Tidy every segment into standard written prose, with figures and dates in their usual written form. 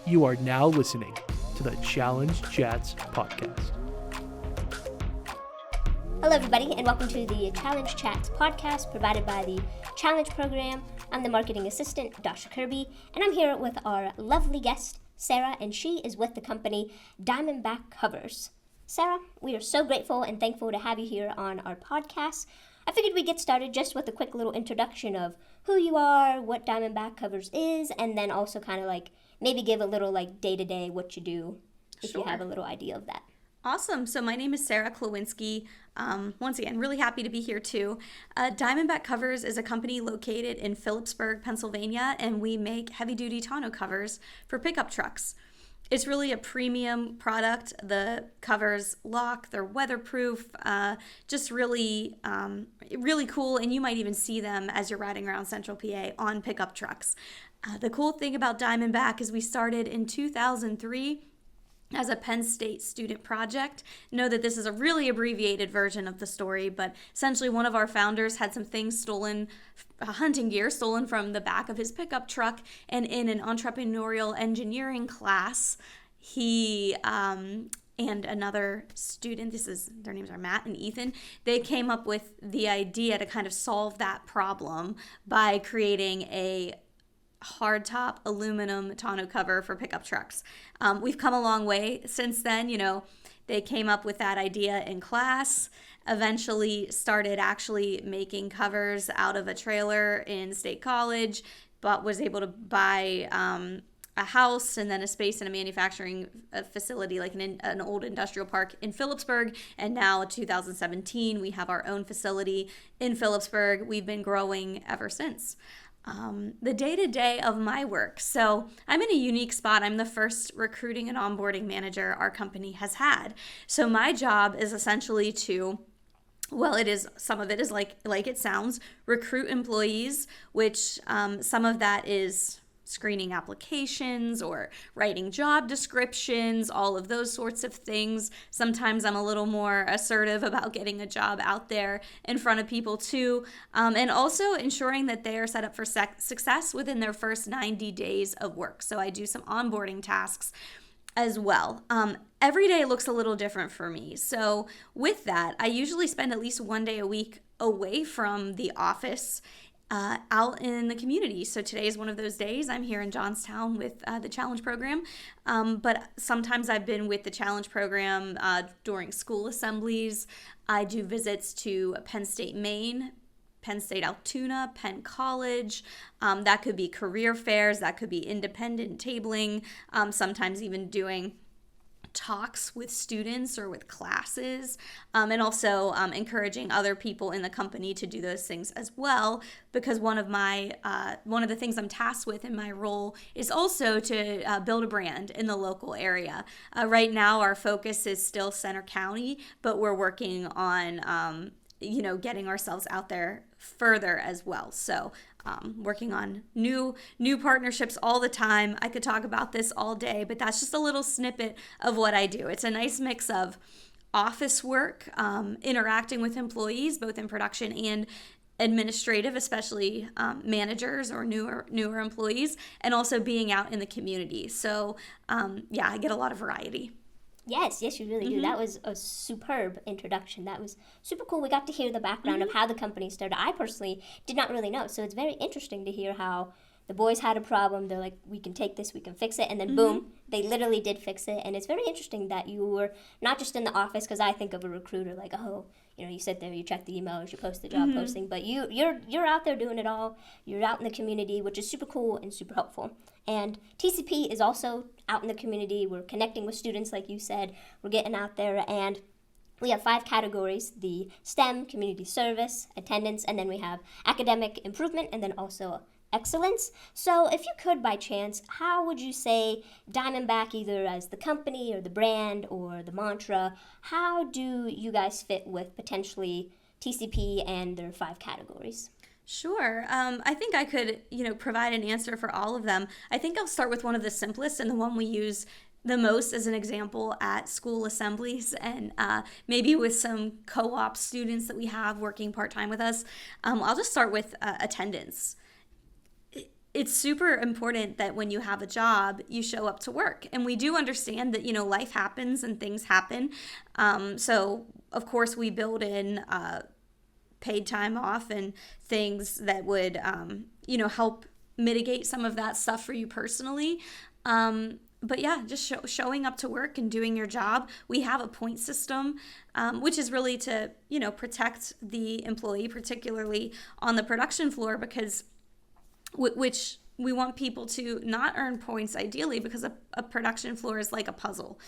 You are now listening to the Challenge Chats podcast. Hello, everybody, and welcome to the Challenge Chats podcast provided by the Challenge Program. I'm the marketing assistant, Dasha Kirby, and I'm here with our lovely guest, Sarah, and she is with the company DiamondBack Covers. Sarah, we are so grateful and thankful to have you here on our podcast. I figured we'd get started just with a quick little introduction of who you are, what DiamondBack Covers is, and then also kind of like maybe give a little like day-to-day what you do if you have a little idea of that. Awesome. So my name is Sarah Klawinski. Once again, really happy to be here too. DiamondBack Covers is a company located in Phillipsburg, Pennsylvania, and we make heavy-duty tonneau covers for pickup trucks. It's really a premium product. The covers lock, they're weatherproof, just really, really cool, and you might even see them as you're riding around Central PA on pickup trucks. The cool thing about DiamondBack is we started in 2003 as a Penn State student project. Know that this is a really abbreviated version of the story, but essentially one of our founders had some things stolen, hunting gear stolen from the back of his pickup truck, and in an entrepreneurial engineering class, he and another student, their names are Matt and Ethan, they came up with the idea to kind of solve that problem by creating a hardtop aluminum tonneau cover for pickup trucks. We've come a long way since then. They came up with that idea in class, eventually started actually making covers out of a trailer in State College, but was able to buy a house and then a space in a manufacturing facility like an old industrial park in Phillipsburg. And now 2017, we have our own facility in Phillipsburg. We've been growing ever since. The day-to-day of my work. So I'm in a unique spot. I'm the first recruiting and onboarding manager our company has had. So my job is essentially some of it is like it sounds, recruit employees, which some of that is screening applications or writing job descriptions, all of those sorts of things. Sometimes I'm a little more assertive about getting a job out there in front of people too, and also ensuring that they are set up for success within their first 90 days of work. So I do some onboarding tasks as well. Every day looks a little different for me. So with that, I usually spend at least one day a week away from the office, out in the community. So today is one of those days. I'm here in Johnstown with the Challenge Program, but sometimes I've been with the Challenge Program during school assemblies. I do visits to Penn State, Maine, Penn State Altoona, Penn College. That could be career fairs, that could be independent tabling, sometimes even doing talks with students or with classes, and also encouraging other people in the company to do those things as well, because one of the things I'm tasked with in my role is also to build a brand in the local area. Right now our focus is still Center County, but we're working on getting ourselves out there further as well. So working on new partnerships all the time. I could talk about this all day, but that's just a little snippet of what I do. It's a nice mix of office work, interacting with employees, both in production and administrative, especially managers or newer employees, and also being out in the community. So I get a lot of variety. Yes, you really do. That was a superb introduction. That was super cool. We got to hear the background of how the company started. I personally did not really know, so it's very interesting to hear how the boys had a problem. They're like, we can take this, we can fix it, and then boom, they literally did fix it. And it's very interesting that you were not just in the office, because I think of a recruiter like, you sit there, you check the emails, you post the job posting, but you're out there doing it all. You're out in the community, which is super cool and super helpful. And TCP is also out in the community. We're connecting with students, like you said. We're getting out there, and we have 5 categories: the STEM, community service, attendance, and then we have academic improvement, and then also excellence. So if you could, by chance, how would you say DiamondBack, either as the company or the brand or the mantra, how do you guys fit with potentially TCP and their 5 categories? Sure. I think I could, provide an answer for all of them. I think I'll start with one of the simplest and the one we use the most as an example at school assemblies and maybe with some co-op students that we have working part-time with us. I'll just start with attendance. it's super important that when you have a job, you show up to work. And we do understand that, life happens and things happen. So, of course, we build in paid time off and things that would, help mitigate some of that stuff for you personally. But yeah, just showing up to work and doing your job. We have a point system, which is really to, protect the employee, particularly on the production floor, because which we want people to not earn points ideally, because a production floor is like a puzzle.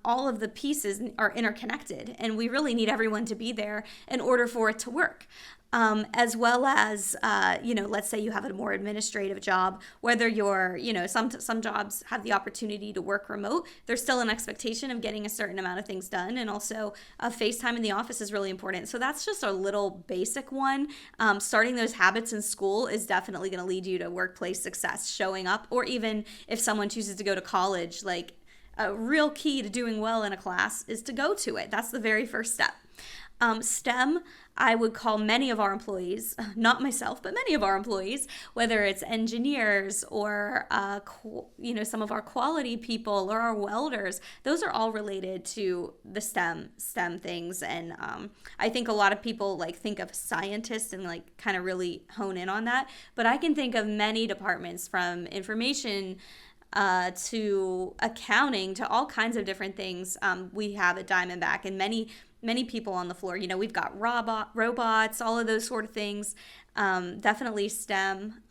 All of the pieces are interconnected, and we really need everyone to be there in order for it to work. As well as, let's say you have a more administrative job, whether you're, some jobs have the opportunity to work remote. There's still an expectation of getting a certain amount of things done. And also face time in the office is really important. So that's just a little basic one. Starting those habits in school is definitely going to lead you to workplace success, showing up, or even if someone chooses to go to college, like a real key to doing well in a class is to go to it. That's the very first step. STEM, I would call many of our employees, not myself, but many of our employees, whether it's engineers or, some of our quality people or our welders, those are all related to the STEM things. And I think a lot of people think of scientists and kind of really hone in on that. But I can think of many departments, from information to accounting to all kinds of different things we have at Diamondback, and many people on the floor. We've got robots, all of those sort of things. Definitely STEM.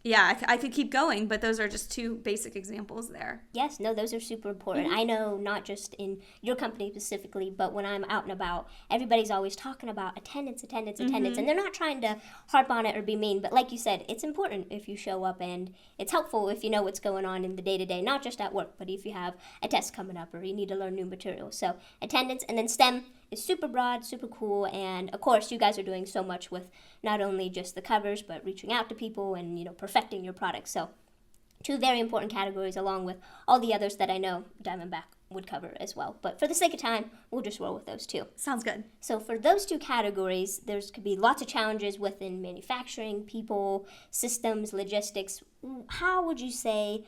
I could keep going, but those are just two basic examples there. Yes, no, those are super important. I know not just in your company specifically, but when I'm out and about, everybody's always talking about attendance, and they're not trying to harp on it or be mean, but like you said, it's important if you show up, and it's helpful if you know what's going on in the day-to-day, not just at work, but if you have a test coming up or you need to learn new material. So attendance, and then STEM is super broad, super cool, and of course you guys are doing so much with not only just the covers, but reaching out to people and perfecting your products. So two very important categories, along with all the others that I know Diamondback would cover as well. But for the sake of time, we'll just roll with those two. Sounds good. So for those two categories, there's could be lots of challenges within manufacturing, people, systems, logistics. How would you say,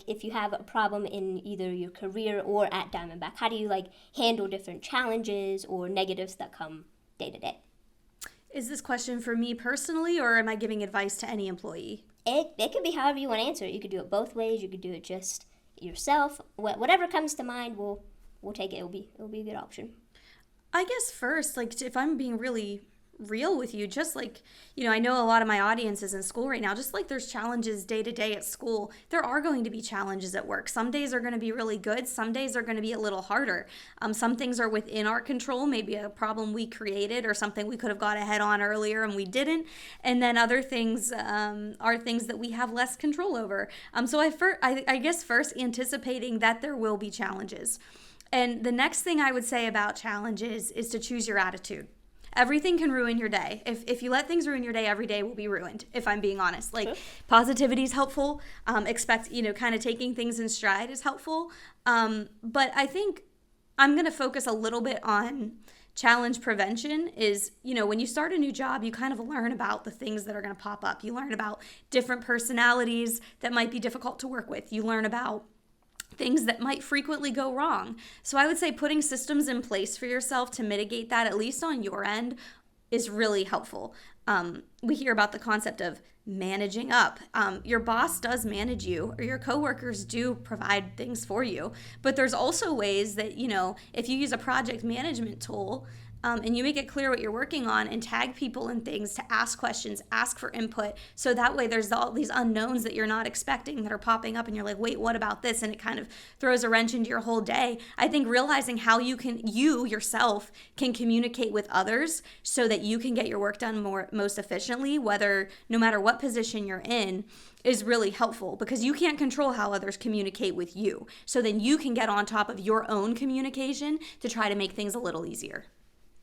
if you have a problem in either your career or at Diamondback, how do you handle different challenges or negatives that come day to day? Is this question for me personally, or am I giving advice to any employee? It could be however you want to answer it. You could do it both ways. You could do it just yourself. Whatever comes to mind, we'll take it. It'll be a good option. I guess first, if I'm being really real with you, just I know a lot of my audience is in school right now. Just there's challenges day to day at school, there are going to be challenges at work. Some days are going to be really good, some days are going to be a little harder. Some things are within our control, maybe a problem we created or something we could have got ahead on earlier and we didn't, and then other things are things that we have less control over. So I guess first, anticipating that there will be challenges. And the next thing I would say about challenges is to choose your attitude. Everything can ruin your day. If you let things ruin your day, every day will be ruined, if I'm being honest. Sure. Positivity is helpful. Kind of taking things in stride is helpful. But I think I'm going to focus a little bit on challenge prevention. Is, when you start a new job, you kind of learn about the things that are going to pop up. You learn about different personalities that might be difficult to work with. You learn about things that might frequently go wrong. So I would say putting systems in place for yourself to mitigate that, at least on your end, is really helpful. We hear about the concept of managing up. Your boss does manage you, or your coworkers do provide things for you. But there's also ways that, if you use a project management tool, and you make it clear what you're working on and tag people in things to ask questions, ask for input. So that way there's all these unknowns that you're not expecting that are popping up and you're like, wait, what about this? And it kind of throws a wrench into your whole day. I think realizing how you yourself can communicate with others so that you can get your work done most efficiently, no matter what position you're in, is really helpful, because you can't control how others communicate with you. So then you can get on top of your own communication to try to make things a little easier.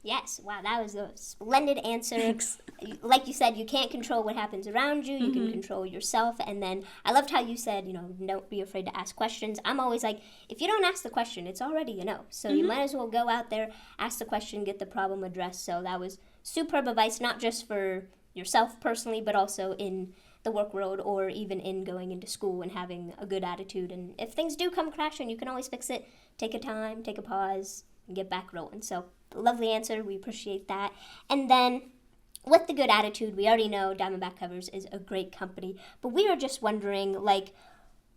Yes, wow, that was a splendid answer. Thanks. Like you said, you can't control what happens around you. You can control yourself. And then I loved how you said, don't be afraid to ask questions. I'm always like, if you don't ask the question, it's already a no. So you might as well go out there, ask the question, get the problem addressed. So that was superb advice, not just for yourself personally, but also in the work world or even in going into school and having a good attitude. And if things do come crashing, you can always fix it. Take a time, take a pause, and get back rolling. So, lovely answer. We appreciate that. And then, with the good attitude, we already know DiamondBack Covers is a great company. But we are just wondering, like,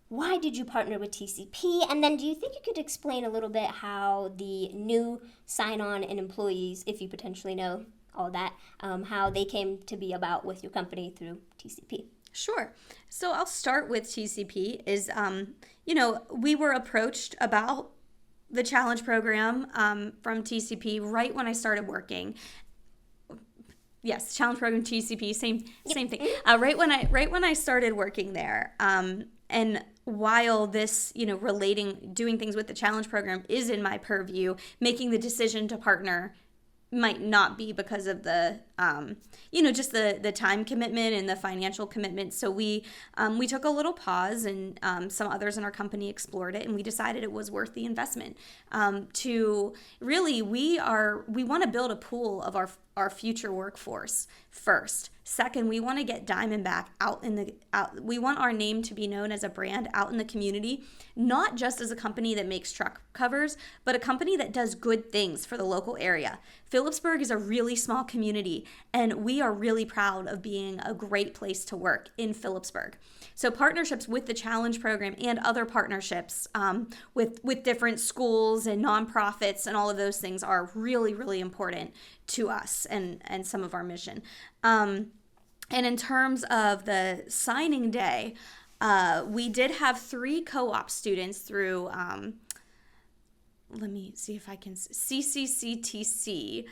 why did you partner with TCP? And then do you think you could explain a little bit how the new sign-on and employees, if you potentially know all that, how they came to be about with your company through TCP? Sure. So I'll start with TCP is, we were approached about the challenge program from TCP right when I started working. Yes, challenge program, TCP, same thing. Right when I started working there, and while this, doing things with the challenge program is in my purview, making the decision to partner might not be because of the, just the time commitment and the financial commitment. So we took a little pause, and some others in our company explored it, and we decided it was worth the investment. To really, we want to build a pool of our future workforce first. Second, we want to get DiamondBack out. We want our name to be known as a brand out in the community, not just as a company that makes truck covers, but a company that does good things for the local area. Phillipsburg is a really small community, and we are really proud of being a great place to work in Phillipsburg. So partnerships with the Challenge program and other partnerships with different schools and nonprofits and all of those things are really, really important to us and some of our mission. And in terms of the signing day, we did have 3 co-op students through, let me see if I can, CCCTC,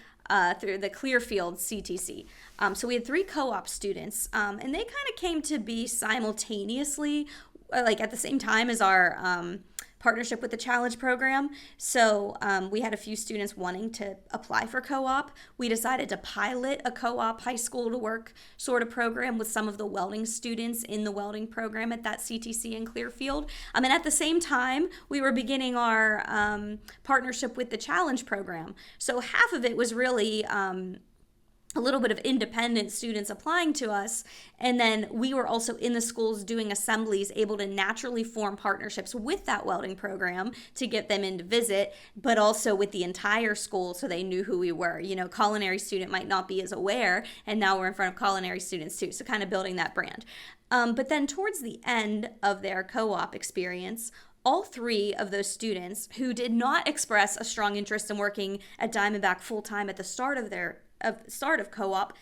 through the Clearfield CTC. So we had 3 co-op students, and they kind of came to be simultaneously, like at the same time as our partnership with the Challenge program. So we had a few students wanting to apply for co-op. We decided to pilot a co-op high school to work sort of program with some of the welding students in the welding program at that CTC in Clearfield. And at the same time, we were beginning our partnership with the Challenge program. So half of it was really a little bit of independent students applying to us, and then we were also in the schools doing assemblies, able to naturally form partnerships with that welding program to get them in to visit, but also with the entire school so they knew who we were. Culinary student might not be as aware, and now we're in front of culinary students too, so kind of building that brand. But then towards the end of their co-op experience, all 3 of those students who did not express a strong interest in working at DiamondBack full-time at the start of co-op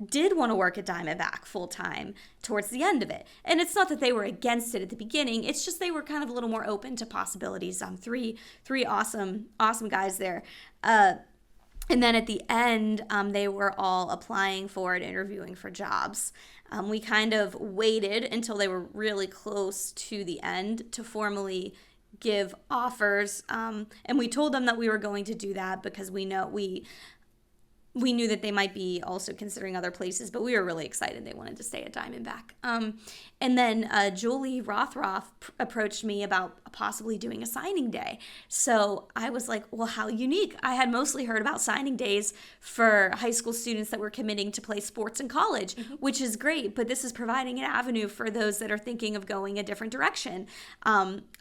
did want to work at DiamondBack full-time towards the end of it. And it's not that they were against it at the beginning, it's just they were kind of a little more open to possibilities. Three awesome guys there. And then at the end, they were all applying for and interviewing for jobs. We kind of waited until they were really close to the end to formally give offers. And we told them that we were going to do that because we knew that they might be also considering other places, but we were really excited they wanted to stay at DiamondBack. And then Julie Rothroff approached me about possibly doing a signing day. So I was like, well, how unique. I had mostly heard about signing days for high school students that were committing to play sports in college, which is great, but this is providing an avenue for those that are thinking of going a different direction.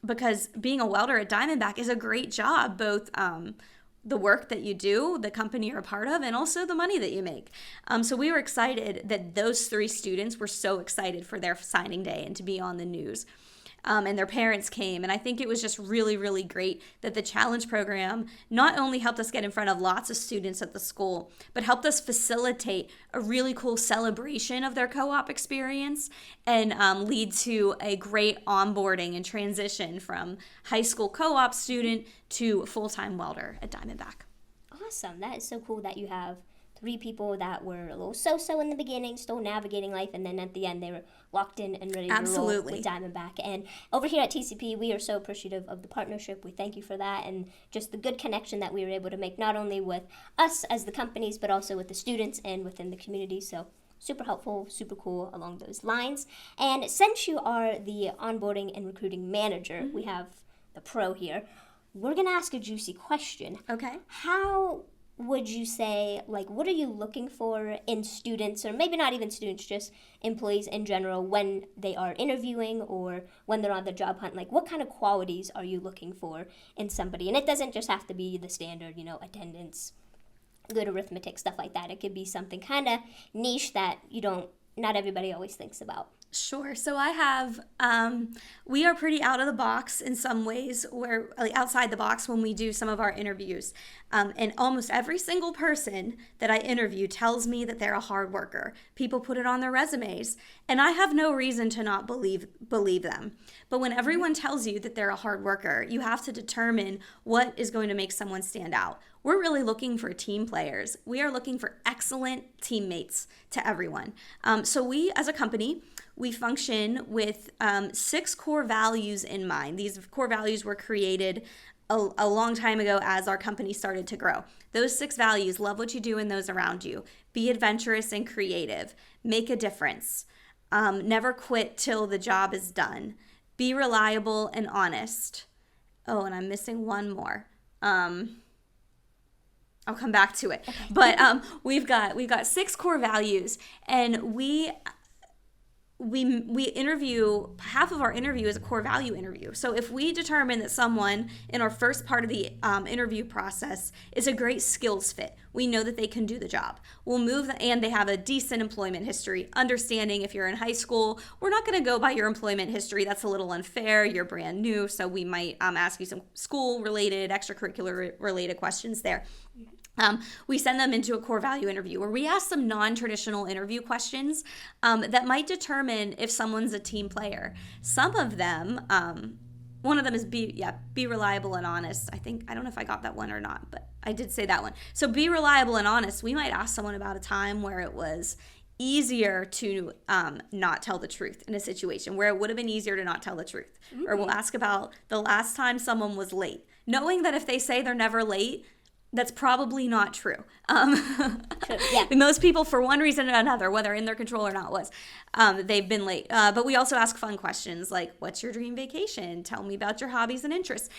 Because being a welder at DiamondBack is a great job, both the work that you do, the company you're a part of, and also the money that you make. So we were excited that those 3 students were so excited for their signing day and to be on the news. And their parents came. And I think it was just really, really great that the Challenge program not only helped us get in front of lots of students at the school, but helped us facilitate a really cool celebration of their co-op experience and lead to a great onboarding and transition from high school co-op student to full-time welder at DiamondBack. Awesome. That is so cool that you have 3 people that were a little so-so in the beginning, still navigating life, and then at the end they were locked in and ready to roll with DiamondBack. And over here at TCP, we are so appreciative of the partnership. We thank you for that and just the good connection that we were able to make, not only with us as the companies, but also with the students and within the community. So super helpful, super cool along those lines. And since you are the onboarding and recruiting manager, we have the pro here. We're going to ask a juicy question. Okay. How would you say, like, what are you looking for in students, or maybe not even students, just employees in general, when they are interviewing or when they're on the job hunt? Like, what kind of qualities are you looking for in somebody? And it doesn't just have to be the standard, attendance, good arithmetic, stuff like that. It could be something kind of niche that not everybody always thinks about. Sure. So I have, we are pretty out of the box in some ways, where like outside the box when we do some of our interviews. And almost every single person that I interview tells me that they're a hard worker. People put it on their resumes, and I have no reason to not believe them. But when everyone tells you that they're a hard worker, you have to determine what is going to make someone stand out. We're really looking for team players. We are looking for excellent teammates to everyone. So we, as a company, we function with 6 core values in mind. These core values were created a long time ago as our company started to grow. Those 6 values: love what you do and those around you, be adventurous and creative, make a difference, never quit till the job is done, be reliable and honest. Oh, and I'm missing one more. I'll come back to it. But we've got 6 core values, and we interview. Half of our interview is a core value interview. So if we determine that someone in our first part of the interview process is a great skills fit, we know that they can do the job. We'll move, and they have a decent employment history. Understanding if you're in high school, we're not going to go by your employment history. That's a little unfair. You're brand new, so we might ask you some school-related, extracurricular-related questions there. We send them into a core value interview where we ask some non-traditional interview questions that might determine if someone's a team player. Some of them, one of them is be reliable and honest. I don't know if I got that one or not, but I did say that one. So be reliable and honest. We might ask someone about a time where it was easier to not tell the truth in a situation, where it would have been easier to not tell the truth. Mm-hmm. Or we'll ask about the last time someone was late, knowing that if they say they're never late, that's probably not true. Yeah. Most people, for one reason or another, whether in their control or not, they've been late. But we also ask fun questions like, what's your dream vacation? Tell me about your hobbies and interests.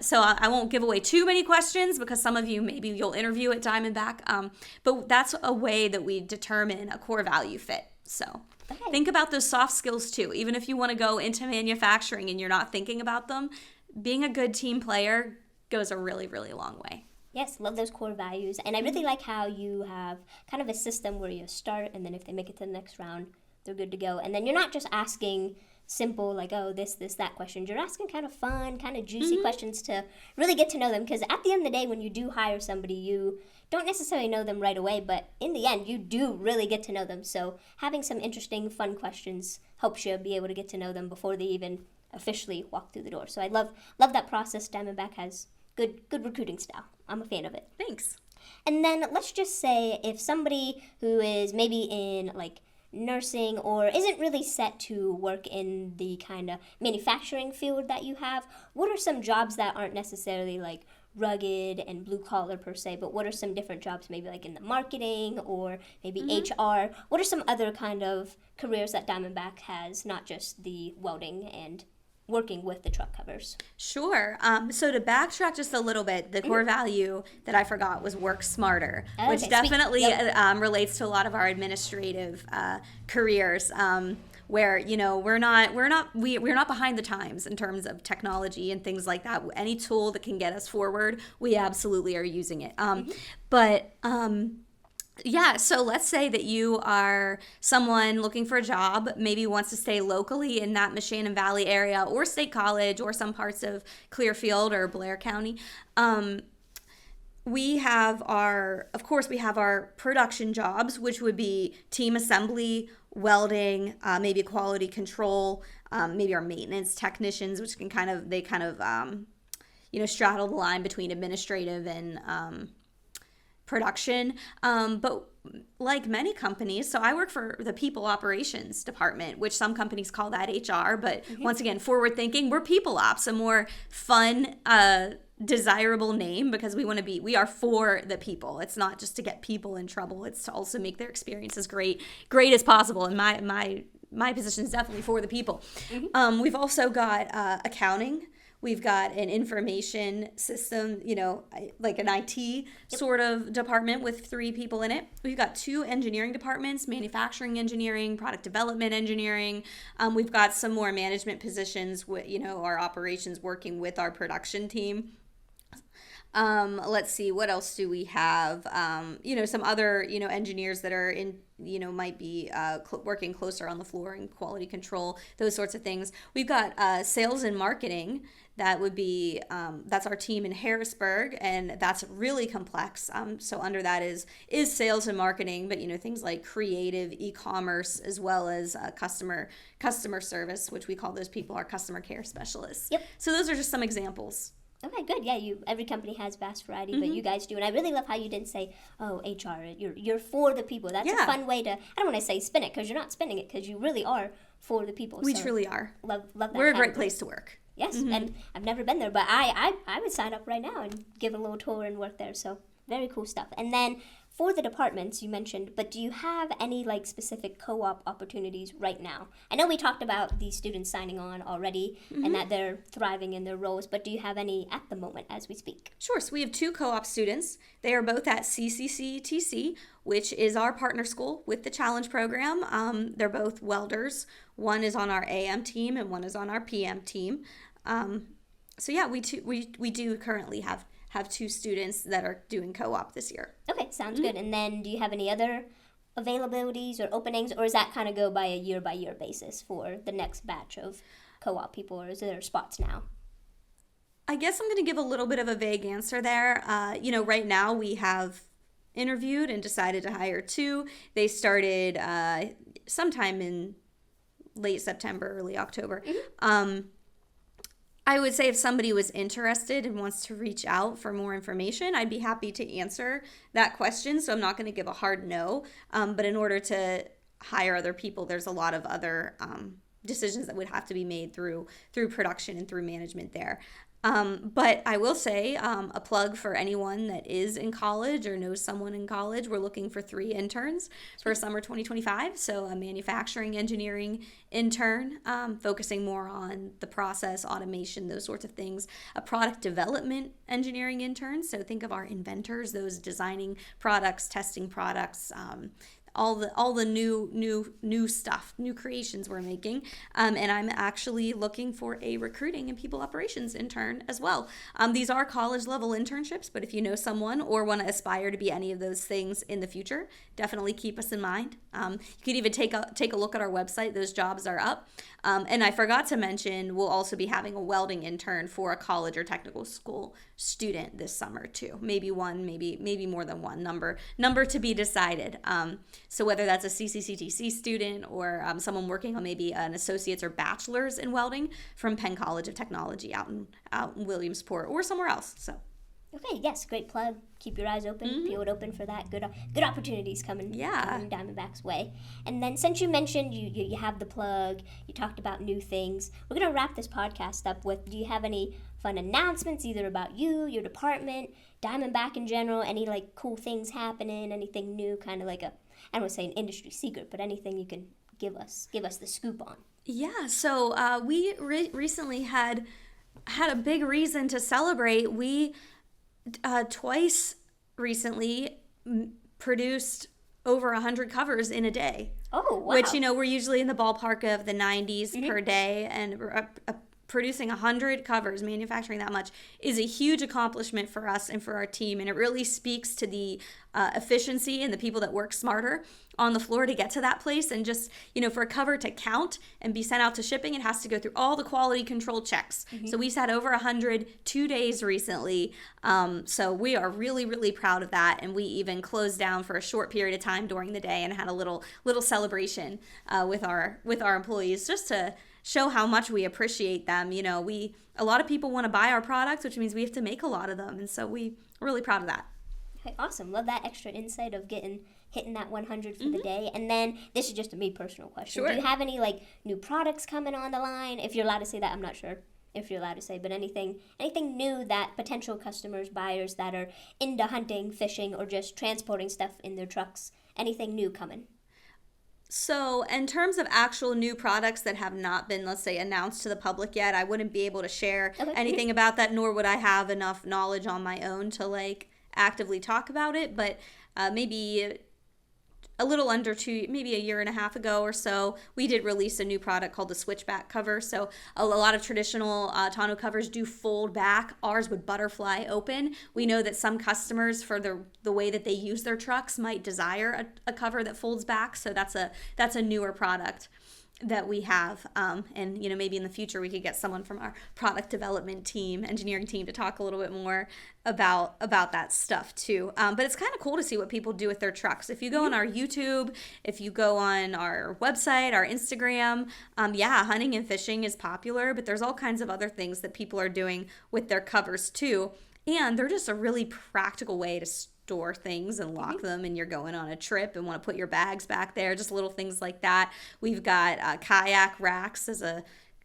So I won't give away too many questions, because some of you, maybe you'll interview at DiamondBack. But that's a way that we determine a core value fit. So think about those soft skills too. Even if you want to go into manufacturing and you're not thinking about them, being a good team player goes a really, really long way. Yes, love those core values. And I really like how you have kind of a system where you start, and then if they make it to the next round, they're good to go. And then you're not just asking simple, like, oh, this, that questions. You're asking kind of fun, kind of juicy questions to really get to know them. Because at the end of the day, when you do hire somebody, you don't necessarily know them right away, but in the end, you do really get to know them. So having some interesting, fun questions helps you be able to get to know them before they even officially walk through the door. So I love that process. Diamondback has good recruiting style. I'm a fan of it. Thanks. And then let's just say if somebody who is maybe in like nursing or isn't really set to work in the kind of manufacturing field that you have, what are some jobs that aren't necessarily like rugged and blue collar per se, but what are some different jobs, maybe like in the marketing or maybe HR? What are some other kind of careers that Diamondback has, not just the welding and working with the truck covers? Sure. So to backtrack just a little bit, the core value that I forgot was work smarter, which definitely relates to a lot of our administrative careers, where we're not behind the times in terms of technology and things like that. Any tool that can get us forward, we absolutely are using it. Yeah, so let's say that you are someone looking for a job, maybe wants to stay locally in that Moshannon Valley area or State College or some parts of Clearfield or Blair County. We have our production jobs, which would be team assembly, welding, maybe quality control, maybe our maintenance technicians, which can straddle the line between administrative and production. But like many companies, so I work for the people operations department, which some companies call that HR, but once again, forward thinking, we're people ops, a more fun, desirable name, because we are for the people. It's not just to get people in trouble, it's to also make their experiences great as possible. And my position is definitely for the people. We've also got accounting, We've got an information system, like an IT sort of department with 3 people in it. We've got 2 engineering departments, manufacturing engineering, product development engineering. We've got some more management positions with, our operations working with our production team. Let's see, what else do we have? Some other, engineers that are in, might be working closer on the floor in quality control, those sorts of things. We've got sales and marketing. That would be, that's our team in Harrisburg, and that's really complex. So under that is sales and marketing, but, things like creative, e-commerce, as well as customer service, which we call those people our customer care specialists. Yep. So those are just some examples. Okay, good. Yeah, every company has vast variety, but you guys do, and I really love how you didn't say, "Oh, HR, you're for the people." That's a fun way to. I don't want to say spin it, because you're not spinning it, because you really are for the people. We truly are. Love that. We're a great place to work. Yes, and I've never been there, but I would sign up right now and give a little tour and work there. So very cool stuff. And then for the departments you mentioned, but do you have any like specific co-op opportunities right now? I know we talked about these students signing on already and that they're thriving in their roles, but do you have any at the moment as we speak? Sure. So we have 2 co-op students. They are both at CCCTC, which is our partner school with the Challenge program. They're both welders. One is on our AM team and one is on our PM team. So yeah, we do currently have 2 students that are doing co-op this year. Okay, sounds good. And then do you have any other availabilities or openings, or does that kind of go by a year-by-year basis for the next batch of co-op people, or is there spots now? I guess I'm going to give a little bit of a vague answer there. Right now we have interviewed and decided to hire 2. They started sometime in late September, early October. I would say if somebody was interested and wants to reach out for more information, I'd be happy to answer that question. So I'm not going to give a hard no. But in order to hire other people, there's a lot of other decisions that would have to be made through production and through management there. But I will say a plug for anyone that is in college or knows someone in college. We're looking for 3 interns for summer 2025. So a manufacturing engineering intern, focusing more on the process, automation, those sorts of things. A product development engineering intern. So think of our inventors, those designing products, testing products, all the new stuff, new creations we're making. And I'm actually looking for a recruiting and people operations intern as well. These are college level internships, but if you know someone or want to aspire to be any of those things in the future, definitely keep us in mind. You can even take a look at our website. Those jobs are up. And I forgot to mention, we'll also be having a welding intern for a college or technical school student this summer too. Maybe one, maybe more than one, number to be decided. So whether that's a CCCTC student or someone working on maybe an associate's or bachelor's in welding from Penn College of Technology out in Williamsport or somewhere else. So. Okay, yes, great plug. Keep your eyes open, peeled open for that. Good opportunities coming Diamondback's way. And then since you mentioned you have the plug, you talked about new things, we're going to wrap this podcast up with, do you have any fun announcements either about you, your department, Diamondback in general, any like cool things happening, anything new, kind of like I don't want to say an industry secret, but anything you can give us the scoop on? Yeah, so we recently had a big reason to celebrate. We twice recently produced over 100 covers in a day. Oh, wow. Which, we're usually in the ballpark of the 90s per day, and producing 100 covers, manufacturing that much, is a huge accomplishment for us and for our team, and it really speaks to the efficiency and the people that work smarter on the floor to get to that place. And just, for a cover to count and be sent out to shipping, it has to go through all the quality control checks. So we've had over 100 2 days recently. So we are really, really proud of that. And we even closed down for a short period of time during the day and had a little celebration with our employees, just to show how much we appreciate them. A lot of people want to buy our products, which means we have to make a lot of them. And so we're really proud of that. Okay, awesome. Love that extra insight of hitting that 100 for the day. And then this is just a me personal question. Sure. Do you have any like new products coming on the line? If you're allowed to say that, I'm not sure if you're allowed to say, but anything new that potential customers, buyers that are into hunting, fishing, or just transporting stuff in their trucks, anything new coming? So in terms of actual new products that have not been, let's say, announced to the public yet, I wouldn't be able to share anything about that, nor would I have enough knowledge on my own to like actively talk about it. But maybe a little under maybe a year and a half ago or so, we did release a new product called the switchback cover. So a lot of traditional tonneau covers do fold back. Ours would butterfly open. We know that some customers, for the way that they use their trucks, might desire a cover that folds back. So that's a newer product that we have, and maybe in the future we could get someone from our product development team, engineering team, to talk a little bit more about that stuff too. But it's kind of cool to see what people do with their trucks. If you go on our YouTube, if you go on our website, our Instagram, hunting and fishing is popular, but there's all kinds of other things that people are doing with their covers too, and they're just a really practical way to store things and lock them, and you're going on a trip and want to put your bags back there, just little things like that. We've got kayak racks as a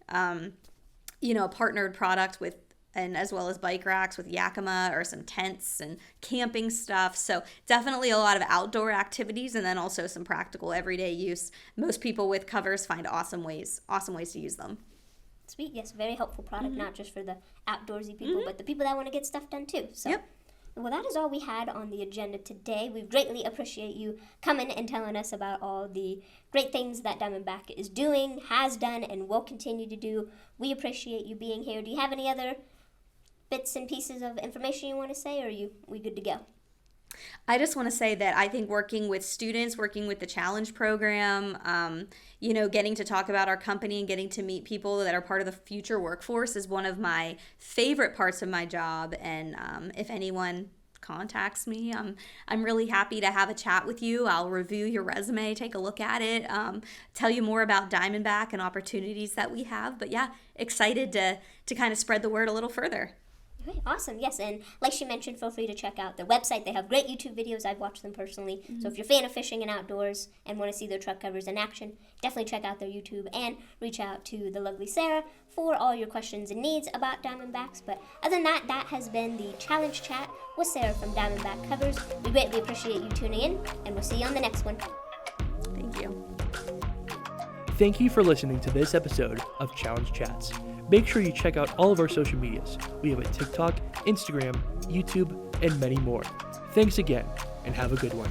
partnered product with, and as well as bike racks with Yakima, or some tents and camping stuff. So definitely a lot of outdoor activities, and then also some practical everyday use. Most people with covers find awesome ways to use them. Sweet. Yes, very helpful product, not just for the outdoorsy people, but the people that want to get stuff done too. So. Yep. Well, that is all we had on the agenda today. We greatly appreciate you coming and telling us about all the great things that Diamondback is doing, has done, and will continue to do. We appreciate you being here. Do you have any other bits and pieces of information you want to say, or are we good to go? I just want to say that I think working with students, working with the challenge program, getting to talk about our company and getting to meet people that are part of the future workforce is one of my favorite parts of my job. And if anyone contacts me, I'm really happy to have a chat with you. I'll review your resume, take a look at it, tell you more about Diamondback and opportunities that we have. But yeah, excited to kind of spread the word a little further. Okay, awesome. Yes, and like she mentioned, feel free to check out their website. They have great YouTube videos. I've watched them personally. So if you're a fan of fishing and outdoors and want to see their truck covers in action, definitely check out their YouTube and reach out to the lovely Sarah for all your questions and needs about Diamondbacks. But other than that, that has been the Challenge Chat with Sarah from DiamondBack Covers. We greatly appreciate you tuning in, and we'll see you on the next one. Thank you. Thank you for listening to this episode of Challenge Chats. Make sure you check out all of our social medias. We have a TikTok, Instagram, YouTube, and many more. Thanks again, and have a good one.